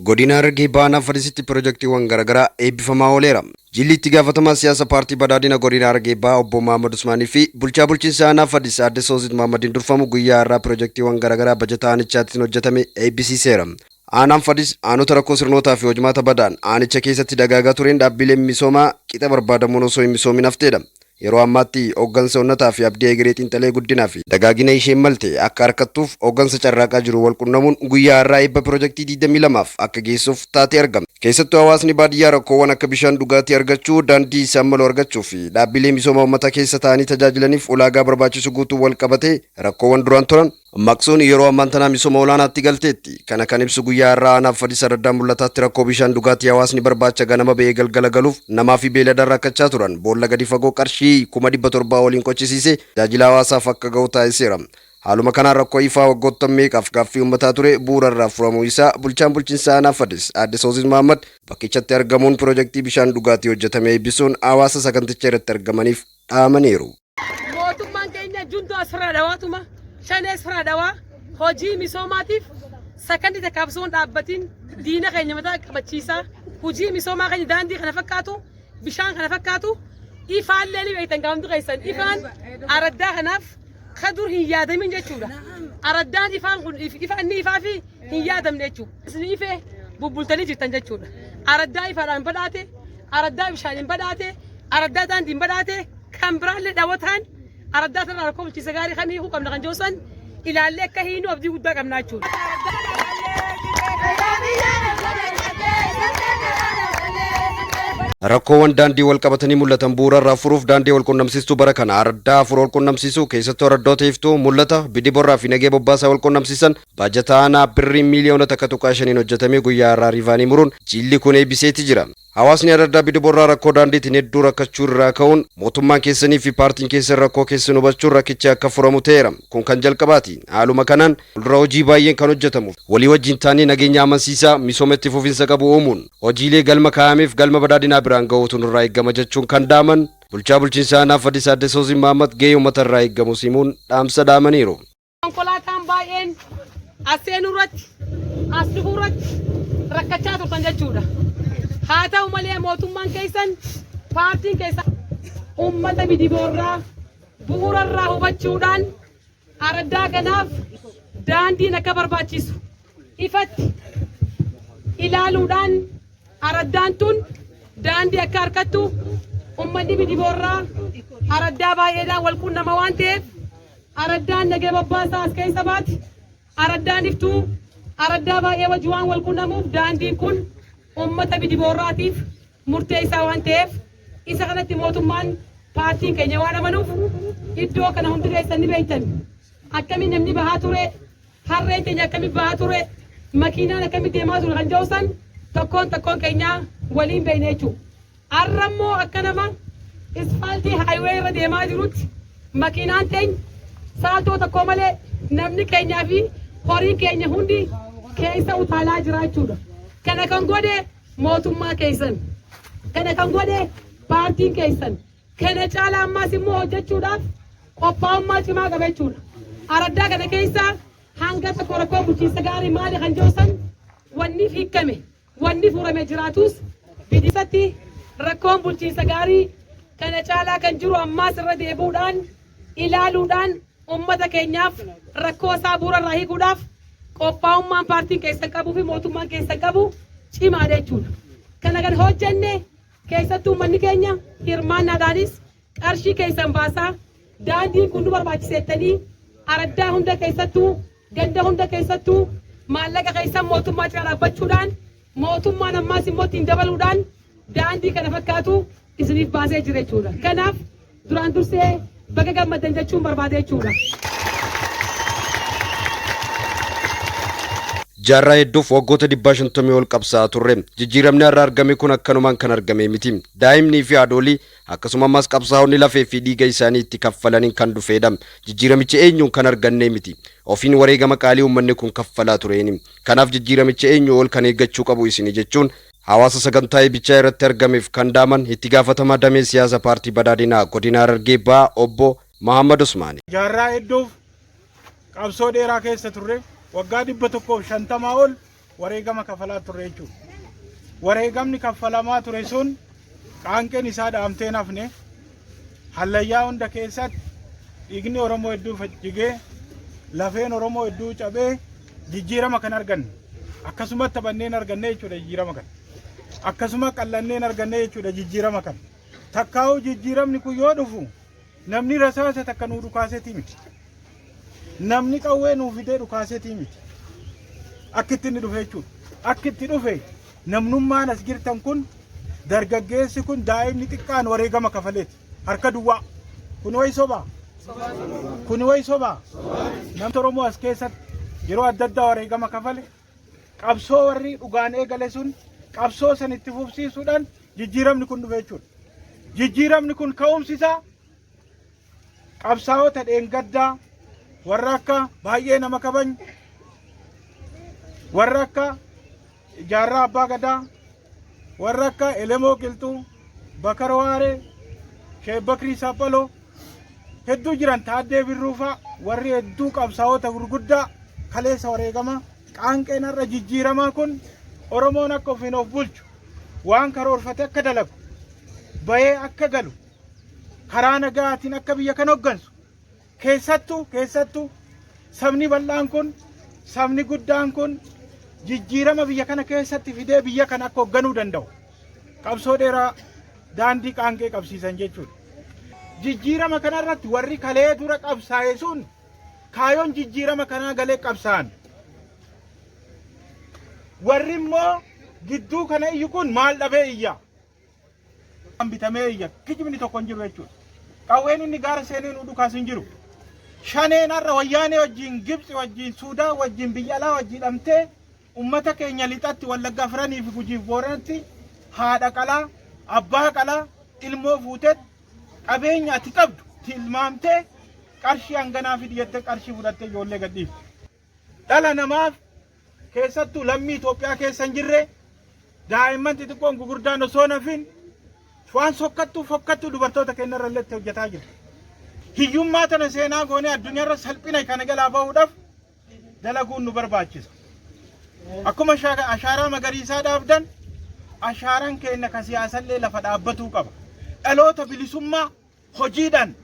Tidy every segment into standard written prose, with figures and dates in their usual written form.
Godina Harargee Bahaa Fadisitti piroojeektiiwwan garaagaraa eebbifamaa ooleera. Jilli itti gaafatamaa siyaasa paartii badhaadhina Godina Harargee Bahaa obbo Mahammad Usmaanii fi bulchaa bulchiinsa aanaa Fadis Aadde Soozit Mahammadiin durfamu guyyaa har'aa piroojeektiiwwan garaagaraa bajataa aanichaatiin hojjetame eebbisiiseera. Aanaan Fadis aanota rakkoo sirnootaa fi hojimaata badaan aanicha keessatti dagaagaa tureen dhaabbileen misoomaa qixa barbaadamuun osoo hin misoomin hafteedha. Yeroo ammaatti hooggansa onnataa fi abdii egeree xiinxalee guddinaa fi dagaagina isheen malte akka harkattuuf hooggansa carraaqaa jiru wal qunnamuun guyyaa har'aa eebba piroojeektii 22f akka geessuuf taatee argama. Keessattuu hawaasni baadiyyaa rakkoowwan akka bishaan dhugaatii argachuu, daandii isaan malu argachuu fi dhaabbilee misooma uummataa keessa ta'anii tajaajilaniif ulaagaa barbaachisu guutuu wal qabatee rakkoowwan duraan turan maqsuun yeroo ammaan tanaa misooma olaanaatti galteetti. Kana kan ibsu guyyaa har'aa aanaaf Fadis Araddaa mul'ataatti rakkoo bishaan dhugaatii hawaasni barbaacha ganama ba'ee galgala galuuf namaa fi beeylada rakkachaa turan boolla gadi fagoo qarshii 700,000 waliin qochisiise tajaajila hawaasaaf akka ga'u taasiseera. Haaluma kanaan rakkoo ifaa waggoottan meeqaaf gaaffii uummataa ture bu'uurarraa furamuu isaa bulchaan bulchiinsa aanaa Fadis Aadde Soozit Mahammad bakkichatti argamuun piroojeektii bishaan dhugaatii hojjetame eebbisuun hawaasa saganticha irratti argamaniif dhaamaniiru. Mootummaan keenya juntuu asirraa dhawaatuma shanee asirraa dhawaa hojii misoomaatiif sakandii takkaabsuun dhaabbatiin diina keenya mataa qabachiisaa hojii misoomaa keenya daandii kana fakkaatu bishaan kana fakkaatu ifaallee ni beektan gaafamtu keessan ifaan araddaa kanaaf kadur hin yaadamin jechuudha. Araddaan ifaan kun inni ifaa fi hin yaadamne jechuudha. Isin ifee bubbultanii jirtan jechuudha. Araddaa ifaadhaan badhaate, araddaa bishaaniin badhaate, araddaa daandiin badhaate kan biraallee daawwataan araddaa sana rakkoo bulchiinsa gaarii kan hiikuu qabna kan joosan ilaallee akka hiinuu abdii guddaa qabna jechuudha. Rakkoowwan daandii wal qabatanii mul'atan bu'uurarraa furuuf daandii wal qunnamsiistuu bara kana araddaa afur wal qunnamsiisuu keessattuu araddoota iftuu mul'ata bidiborraa fi nagee bobbaasaa wal qunnamsiisan baajata aanaa birrii miiliyoona takka tuqaa shaniin hojjetamee guyyaa har'aa riivaanii muruun jilli kun eebbiseeti jira. Hawaasni araddaa bidiborraa rakkoo daandiitiin hedduu rakkachuu irraa ka'uun mootummaan keessanii fi paartiin keessan rakkoo keessan hubachuun rakkichi akka furamu ta'eera. Kun kan jalqabaati. Haaluma kanaan fuuldura hojii baay'een kan hojjetamuuf walii wajjin taanee nageenya amansiisaa misooma itti fufiinsa qabu uumuun hojiilee galma kaa'ameef galma badhaadhinaa biraan ga'uutu nurraa eeggama jechuun kan dhaaman bulchaa bulchiinsa aanaa Fadis Aadde Soozit Mahammad gahee uummata irraa eeggamu simuun dhaamsa dhaamaniiru. Konkolaataan baay'een as seenuu irratti as dhufuu irratti rakkachaa turtan jechuudha. Haa ta'u malee mootummaan keessan paartiin keessan uummata bidiboorraa bu'uurarraa hubachuudhaan araddaa kanaaf daandiin akka barbaachisu ifatti ilaaluudhaan araddaan tun daandii akka harkattu uummanni bidiboorraa araddaa baay'eedhaan wal qunnama waan ta'eef araddaan nagee bobbaasaa as keessa baati araddaan iftuu araddaa baay'ee wajji waan wal qunnamuuf daandiin kun ummata bidiboorraatiif murteessaa waan ta'eef isa kanatti mootummaan paartiin keenya waan amanuuf iddoo kana hundi keessan ni beektan akkamiin namni bahaa ture harreen keenya akkamiin bahaa ture makiinaan akkamiin deemaa ture kan joosan tokkoon keenya waliin beekne jechuudha. Har'a immoo akka nama isfaaltii haayiwee irra deemaa jirutti makiinaan teenya saaltoo tokko malee namni keenyaa fi horiin keenya hundi keessa utaalaa jira jechuudha. Kana kan godhe mootummaa keessan, kana kan godhe paartiin keessan, kana caalaa ammaas immoo hojjechuudhaaf qophaa'ummaa cimaa qaba jechuudha. Araddaa kana keessa hanga tokko rakkoo bulchiinsa gaarii maali kan joosan wanni hiikame, wanni furame jiraatus bidisatti rakkoon bulchiinsa gaarii kana caalaa kan jiru ammaas irra deebuudhaan ilaaluudhaan uummata keenyaaf rakkoo isaa bu'uurarraa hiikuudhaaf qophaa'ummaan paartiin keessan qabuu fi mootummaan keessan qabu cimaadha jechuudha. Kana kan hojjenne keessattuu uummanni keenya hirmaannaadhaanis qarshii keessan baasaa daandiin kun nu barbaachiseettanii araddaa hunda keessattuu ganda hunda keessattuu maallaqa keessan mootummaa cina dhaabbachuudhaan mootummaan ammaas immoo ittiin dabaluudhaan daandii kana fakkaatu isiniif baasee jira jechuudha. Kanaaf duraan dursee baga gammaddan jechuun barbaade jechuudha. Jaarraa hedduuf waggoota 150 ol qabsaa turre. Jijjiiramni har'a argame kun akkanumaan kan argame miti. Daa'imnii fi haadholii akkasumas qabsaa'onni lafee fi dhiiga isaanii itti kaffalaniin kan dhufeedha. Jijjiiramichi eenyuun kan arganne miti. Ofiin wareegama qaalii uummanni kun kaffalaa tureeni. Kanaaf jijjiiramichi eenyu ol kan eeggachuu qabu isini jechuun hawaasa sagantaa eebbichaa irratti argameef kan dhaaman itti gaafatamaa damee siyaasa paartii badhaadhinaa Godina Harargee Bahaa obbo Mahammad Usmaanii. Jaarraa hedduuf qabsoo dheeraa keessa turre waggaa 150 ol wareegama kafalaa turre jechuudha. Wareegamni kafalamaa ture sun qaanqeen isaa dhaamtee nafne hallayyaa hunda keessatti dhiigni Oromoo hedduu fajjigee lafeen Oromoo hedduu cabee jijjiirama kan arganne akkasuma taphanneen arganne jechuudha jijjiirama kan akkasuma qallanneen arganne jechuudha jijjiirama kan takkaa'u jijjiiramni kun yoo dhufu namni rasaasa takka nuu dhukaasetii miti namni qawwee nuu fidee dhukaasetii miti akkitti inni dhufe jechuudha akkitti dhufe namnummaan as jirtan kun dargaggeessi kun daa'imni xiqqaan wareegama kafaleeti harka duwwaa kun wayi sobaa kun wayi sobaa namni Oromoo as keessatti yeroo adda addaa wareegama kafale qabsoo warri dhugaan eegale sun qabsoo san itti fufsiisuudhaan jijjiiramni kun dhufe jechuudha. Jijjiiramni kun ka'umsisaa qabsaa'ota dheengaddaa warra akka baay'ee nama kabaju warra akka Jaarraa Abbaa Gadaa warra akka Elemoo Qilxuu Bakar Waaree Sheekh Bakrii Saaphaloo hedduu jiran Taaddee Birruufaa warri hedduu qabsaa'ota gurguddaa kaleessa wareegama qaanqeen irra jijjiiramaa kun Oromoon akka ofiin of bulchu waan karoorfate akka dalagu bayee akka galu karaa nagaatiin akka biyya kan hoggansu keessattuu sabni bal'aan kun sabni guddaan kun jijjiirama biyya kana keessatti fidee biyya kana akka hogganuu danda'u qabsoo dheeraa daandii qaanqee qabsiisan jechuudha. Jijjiirama kana irratti warri kalee dura qabsaa'e sun kaayoon jijjiirama kanaa galee qabsaa'an warri immoo gidduu kana iyyu kun maal dhabee iyya bitamee iyya kijibni tokko hin jiru jechuudha. Qawween inni gaara seenee nu dhukaas hin jiru. Shaneen har'a wayyaanee wajjin Gibxi wajjin Suudaan wajjin biyya alaa wajjin hidhamtee ummata keenya lixatti Wallaggaa Firanii fi Gujiif Booranatti haadha qalaa abbaa qalaa ilmoo fuuteet qabeenya ati qabdu tilmaamtee qarshii hanganaa fi dhiyettee qarshii fudhattee ijoollee gadhiifte. Dhala namaaf keessattuu lammii Itoophiyaa keessa hin jirre daa'imman xixiqqoon gugurdaan osoo nafin waan fokkattuu dubartoota keenya irra illee hojjetaa jira. Hiyyummaa tana seenaa goonee addunyaarra salphina kana jalaa bahuudhaaf dalaguun nu barbaachisa. Akkuma ashaaraa magariisaa dhaabdan ashaaraan keenya ka siyaasallee lafa dhaabbatuu qaba. Dhaloota bilisummaa hojiidhaan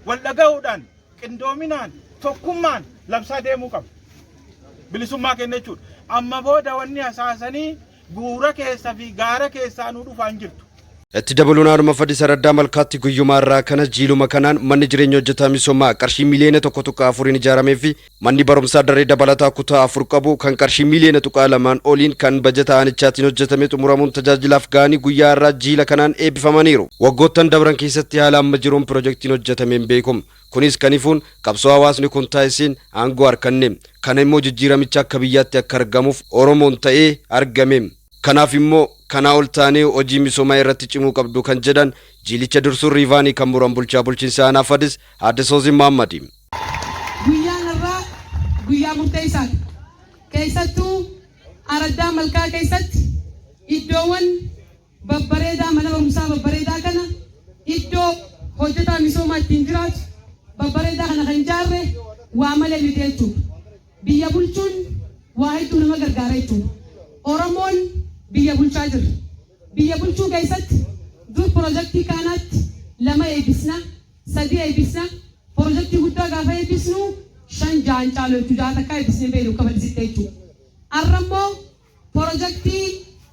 wal dhaga'uudhaan qindoominaan tokkummaan labsaa deemuu qaba. Bilisummaa keenya jechuudha. Amma booda wanni hasaasanii guura keessa fi gaara keessaa nu dhufaan jirtu. Itti dabaluun haadhuma Fadhiisa Raddaa Malkaatti guyyuma irraa kana jiiluma kanaan manni jireenya hojjetaa misoomaa qarshii miliyoona 1.4 ijaaramee fi manni barumsaa daree dabalataa kutaa 4 qabu kan qarshii miliyoona 2 oliin kan bajeta aanichaatiin hojjetame xumuramuun tajaajilaaf ga'anii guyyaa irraa jiila kanaan eebbifamaniiru. Waggoottan dabran keessatti haala amma jiruun piroojeektiin hojjetameen beekamu. Kunis kan ifuun qabsoo hawaasni kun taasiseen aangoo harkanne. Kana immoo jijjiiramicha akka biyyaatti akka argamuuf Oromoon ta'ee argame. Kanaaf immoo kana ol taanee hojii misoomaa irratti cimuu qabdu kan jedhan jiilicha dursuun riivaanii kan muran bulchaa bulchiinsa aanaa Fadis Aadde Soozii Mahammadi. Guyyaan irraa guyyaa murteessaadha. Keessattuu Araddaa Malkaa keessatti iddoowwan babbareedaa mana barumsaa babbareedaa kana iddoo hojjetaa misoomaa ittiin jiraatu babbareedaa kana kan ijaarre waa malee miti jechuudha. Biyya bulchuun waa hedduu nama gargaara jechuudha. Oromoon biyya bulchaa jira. Biyya bulchuu keessatti dur piroojeektii kanaatti 2 eebbisna 3 eebbisna piroojeektii guddaa gaafa eebbisnu 5 ja'an caalu jechuudha takka eebbisnee beeku kabalisitti jechuudha. Har'a immoo piroojeektii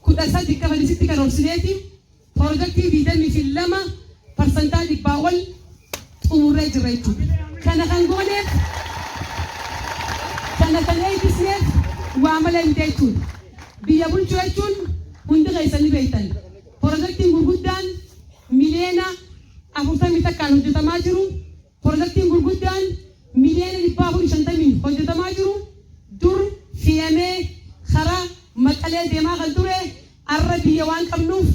13 kabalisitti kan horsineeti piroojeektii 22% dhibbaa ol xumurree jira jechuudha. Kana kan gooneef kana kan eebbisneef waa malee miti jechuudha. Biyya bulchuu jechuun hundi keessanii beektan. Piroojeektiin gurguddaan miliyoona 40 takkaan hojjetamaa jiru. Piroojeektiin gurguddaan miliyoona 450 hojjetamaa jiru. Dur fe'amee karaa Maqalee deemaa kan ture har'a biyya waan qabnuuf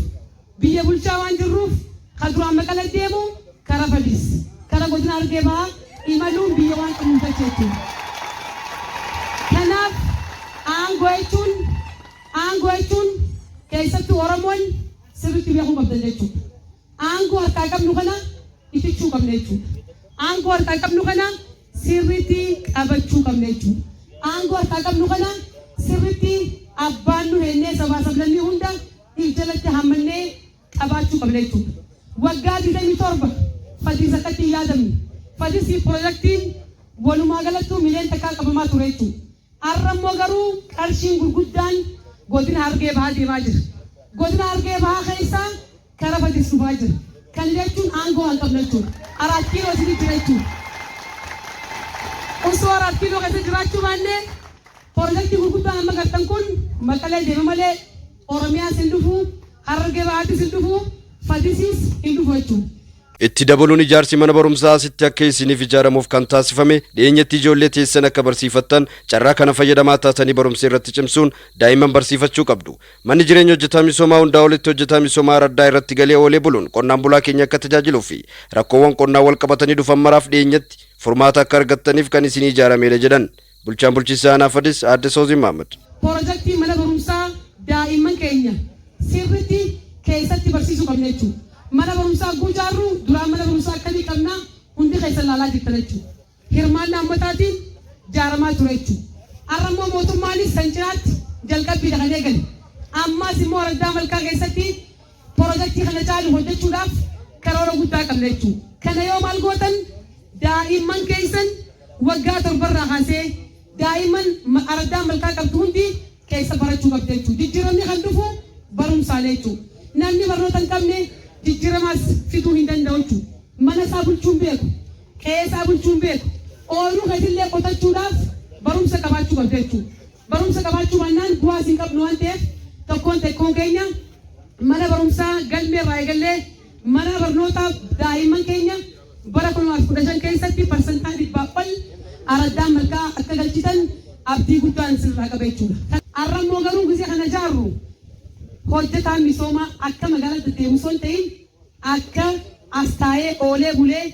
biyya bulchaa waan jirruuf kan duraan Maqalee deemu karaa Fadis karaa godina Harargee Bahaa imaluun biyya waan qabnuuf jechuudha. Kanaaf aangoo jechuun keessattuu Oromoon sirriitti beekuu qabdan jechuudha. Aangoo harkaa qabnu kana ifichuu qabna jechuudha. Aangoo harkaa qabnu kana sirriitti qabachuu qabna jechuudha. Aangoo harkaa qabnu kana sirriitti abbaan nu hennee sabaa sablammii hunda jalatti hammannee qabaachuu qabna jechuudha. Waggaa 27 fadhiisa akkatti hin yaadamne. Fadhiisi piroojeektiin walumaa galattuu miliyoona takkaa qabamaa ture jechuudha. Har'a immoo garuu qarshiin gurguddaan godina Harargee Bahaa deemaa jira. Godina Harargee Bahaa keessaa kara fadhiisi dhufaa jira. Kan jechuun aangoo waan qabna jechuudha. 4 kiiloo isinii jira jechuudha. Osoo 4 kiiloo keessa jiraachuu baannee piroojeektii gurguddaan amma gartan kun Maqalee deema malee Oromiyaas hin dhufu, Harargee Bahaatis hin dhufu, fadhiisiis hin dhufu jechuudha. Itti dabaluun ijaarsi mana barumsaa asitti akka isiniif ijaaramuuf kan taasifame dhiyeenyatti ijoollee teessan akka barsiifattan carraa kana fayyadamaa taatanii barumsa irratti cimsuun daa'imman barsiifachuu qabdu. Manni jireenya hojjetaa misoomaa hundaa olitti hojjetaa misoomaa araddaa irratti galee oolee buluun qonnaan bulaa keenya akka tajaajiluu fi rakkoowwan qonnaa wal qabatanii dhufan maraaf dhiyeenyatti furmaata akka argattaniif kan isinii ijaaramedha jedhan bulchaan bulchiinsa aanaa Fadis Aadde Soozii Mahammad. Piroojeektii mana barumsaa daa'imman keenya sirriitti keessatti barsiisuu qabna jechuudha. Mana barumsaa guujaarru duraan mana barumsaa akkamii qabna hundi keessa ilaalaa jirtan jechuudha. Hirmaannaa ummataatiin ijaaramaa ture jechuudha. Har'a immoo mootummaanis sancinaatti jalqabbiidha kan eegale. Ammas immoo araddaa malkaa keessatti piroojeektii kana caalu hojjechuudhaaf karoora guddaa qabna jechuudha. Kana yoo maal gootan daa'imman keessan waggaa 7 irraa kaasee daa'imman araddaa malkaa qabdu hundi keessa barachuu qabdi jechuudha. Jijjiiramni kan dhufu barumsaalee jechuudha. Namni barnoota hin qabne jijjiiramaas fiduu hin danda'u jechuudha. Mana isaa bulchuun beeku, qe'ee isaa bulchuun beeku, ooyiruu keetillee qotachuudhaaf barumsa qabaachuu qabdi jechuudha. Barumsa qabaachuu baannaan bu'aas hin qabnu waan ta'eef tokkoon keenya mana barumsaa galmee irraa eegallee mana barnootaa daa'imman keenya bara 2015 keessatti parsantaa 100 araddaa malkaa akka galchitan abdii guddaan sirraa qaba jechuudha. Har'a immoo garuu gisee kana jaarru hojjetaan misoomaa akka magaalaa deddeemu osoo hin ta'in akka as taa'ee oolee bulee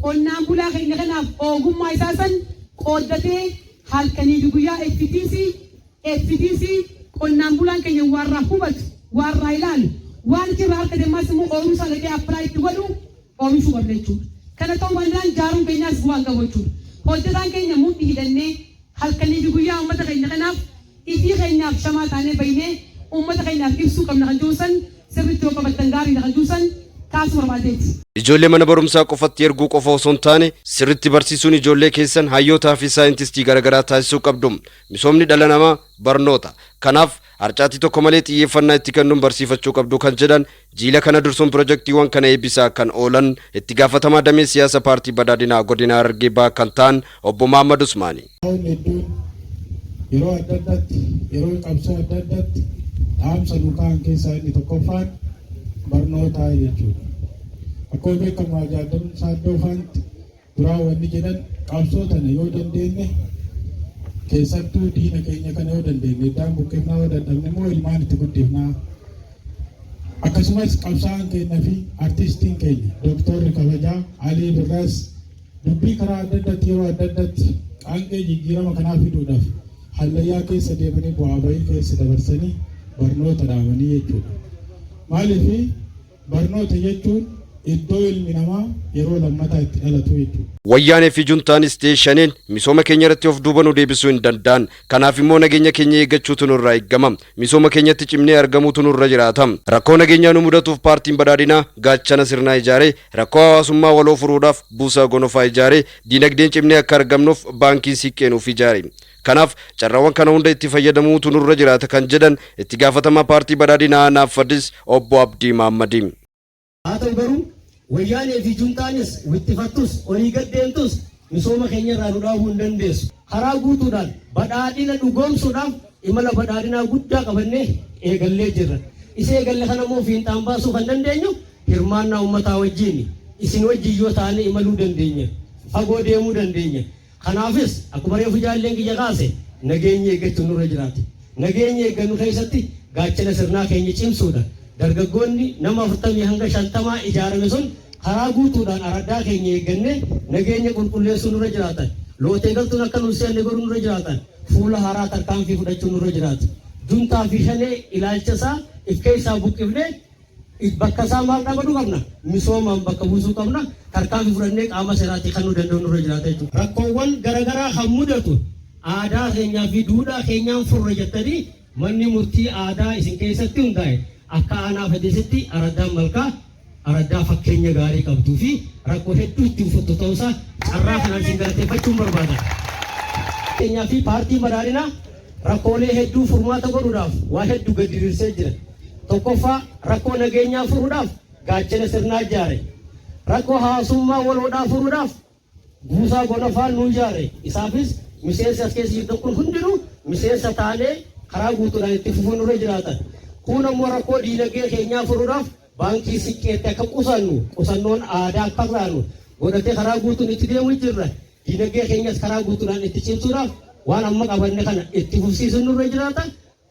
qonnaan bulaa keenya kanaaf ogummaa isaa san qooddatee halkanii fi guyyaa FTC qonnaan bulaan keenya warraa hubatu warraa ilaalu waan jirra harka deemaas immoo oomisha isaa dhaqee appilaa itti godhu oomishuu qabna jechuudha. Kana ta'uu baannaan jaaruun keenyaas bu'aan qabu jechuudha. Hojjetaan keenya mudhii hidhannee halkanii fi guyyaa uummata keenya kanaaf ifii keenyaaf shamaa taanee bahinee uummata keenyaaf ibsuu qabna kan juusan sirriitti yoo qabattan gaariidha kan juusan taasisuu barbaadeeti. Ijoollee mana barumsaa qofatti erguu qofa osoo hin taane sirriitti barsiisuun ijoollee keessan hayyootaa fi saayintistii garaagaraa taasisuu qabdu. Misoomni dhala namaa barnoota. Kanaaf harcaatii tokko malee xiyyeeffannaa itti kennuun barsiifachuu qabdu kan jedhan jiila kana dursuun piroojeektiiwwan kana eebbisaa kan oolan itti gaafatamaa damee siyaasa paartii badhaadhinaa godina Harargee Bahaa kan ta'an obbo Mahammad Usmaani. Yeroo adda addaatti yeroo qabsoo adda addaatti dhaamsa duukaan keessaa inni tokkoffaan barnootaa jechuudha. Akkuma beekamu ajaa'iban saaddoo faanti duraa wanni jedhan qabsoo tana yoo dandeenye keessattuu diina keenya kana yoo dandeenye iddaan buqqifnaa yoo dadhabne immoo ilmaan itti guddifnaa. Akkasumas qabsaa'aan keenya fi artistiin keenya dooktorri kabajaa Alii Birraas dubbii karaa adda addaatti yeroo adda addaatti qaanqee jijjiirama kanaa fiduudhaaf hallayyaa keessa deemanii bu'aa bahii keessa dabarsanii barnoota dhaabanii jechuudha. Maaliif barnoota jechuun iddoo ilmi namaa yeroo lammataa itti dhalatu jechuudha. Wayyaanee fi juntaanis ta'e shaneen misooma keenya irratti of duuba nu deebisuu hin danda'an. Kanaaf immoo nageenya keenya eeggachuutu nurraa eeggama. Misooma keenyatti cimnee argamuutu nurra jiraata. Rakkoo nageenyaa nu mudatuuf paartiin badhaadhinaa gaachana sirnaa ijaaree rakkoo hawaasummaa waloo furuudhaaf buusaa gonofaa ijaaree diinagdeen cimnee akka argamnuuf baankii siiqqeenuuf ijaare. Kanaaf carraawwan kana hunda itti fayyadamuutu nurra jiraata kan jedhan itti gaafatamaa paartii badhaadhinaa aanaa Fadis obbo Abdii Mahammadi. Haa ta'u garuu wayyaanee fi juntaanis wittifattus olii gaddeemtus misooma keenya irraa nu dhaabuu hin dandeessu. Karaa guutuudhaan badhaadhina dhugoomsuudhaaf imala badhaadhinaa guddaa qabannee eegallee jirra. Isa eegalle kana immoo fiixaan baasuu kan dandeenyu hirmaannaa uummataa wajjin isin wajjin yoo taane imaluu dandeenya. Fagoo deemuu dandeenya. Kanaafis akkuma reefu jaalleen kiyya kaase nageenya eeggachuun nurra jiraata. Nageenya eeggannu keessatti gaachana sirnaa keenya cimsuudha. Dargaggoonni nama 40 hanga 50 ijaarame sun karaa guutuudhaan araddaa keenya eeggannee nageenya qulqulleessuu nurra jiraata. Lootee galtuun akka nuti seenne godhuu nurra jiraata. Fuula haaraa tarkaanfii fudhachuu nurra jiraata. Juntaa fi shanee ilaalcha isaa if keessaa buqqifnee bakka isaa maal dhaabaduu qabna. Misoomaan bakka buusuu qabna. Tarkaanfii fudhannee qaama seeraatii kan nu danda'u nurra jiraata jechuudha. Rakkoowwan garaagaraa kan mudatu aadaa keenyaa fi duudhaa keenyaan furre jettanii manni murtii aadaa isin keessatti hundaa'e akka aanaa fedhisitti araddaan malkaa araddaa fakkeenya gaarii qabduu fi rakkoo hedduu ittiin furtu ta'uusaa carraa kanaan isin galateeffachuun barbaada. Keenyaa fi paartii badhaadhinaa rakkoolee hedduu furmaata godhuudhaaf waa hedduu gad diriirsee jira. Tokkoffaa rakkoo nageenyaa furuudhaaf gaachana sirnaa ijaare. Rakkoo hawaasummaa waloodhaa furuudhaaf buusaa gonafaan nu ijaare. Isaafis miseensa as keessa jirtan kun hundinuu miseensa taanee karaa guutuudhaan itti fufuun irra jiraatan. Kun ammoo rakkoo diinagdee keenyaa furuudhaaf baankii siqqeetti akka qusannoon aadaa akka taanu godhatee karaa guutuun itti deemuu jirra. Diinagdee keenyas karaa guutuudhaan itti cimsuudhaaf waan amma qabanne kana itti fufsiisuun irra jiraata.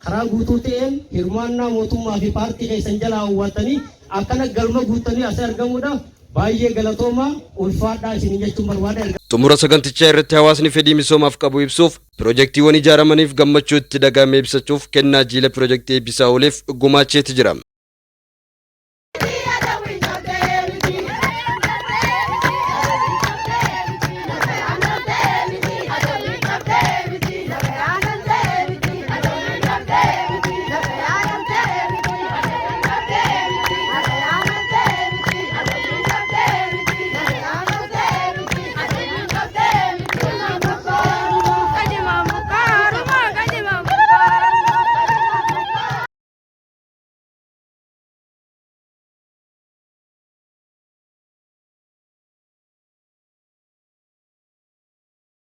Karaa guutuu ta'een hirmaannaa mootummaa fi paartii keessan jalaa hawwatanii akkana galma guutanii asii argamuudhaaf baay'ee galatoomaa ulfaadhaa isin jechuun barbaada. Xumura sagantichaa irratti hawaasni fedhii misoomaaf qabu ibsuuf piroojeektiiwwan ijaaramaniif gammachuu itti dhagahame ibsachuuf kennaa jiila piroojeektii eebbisaa ooleef gumaacheeti jira.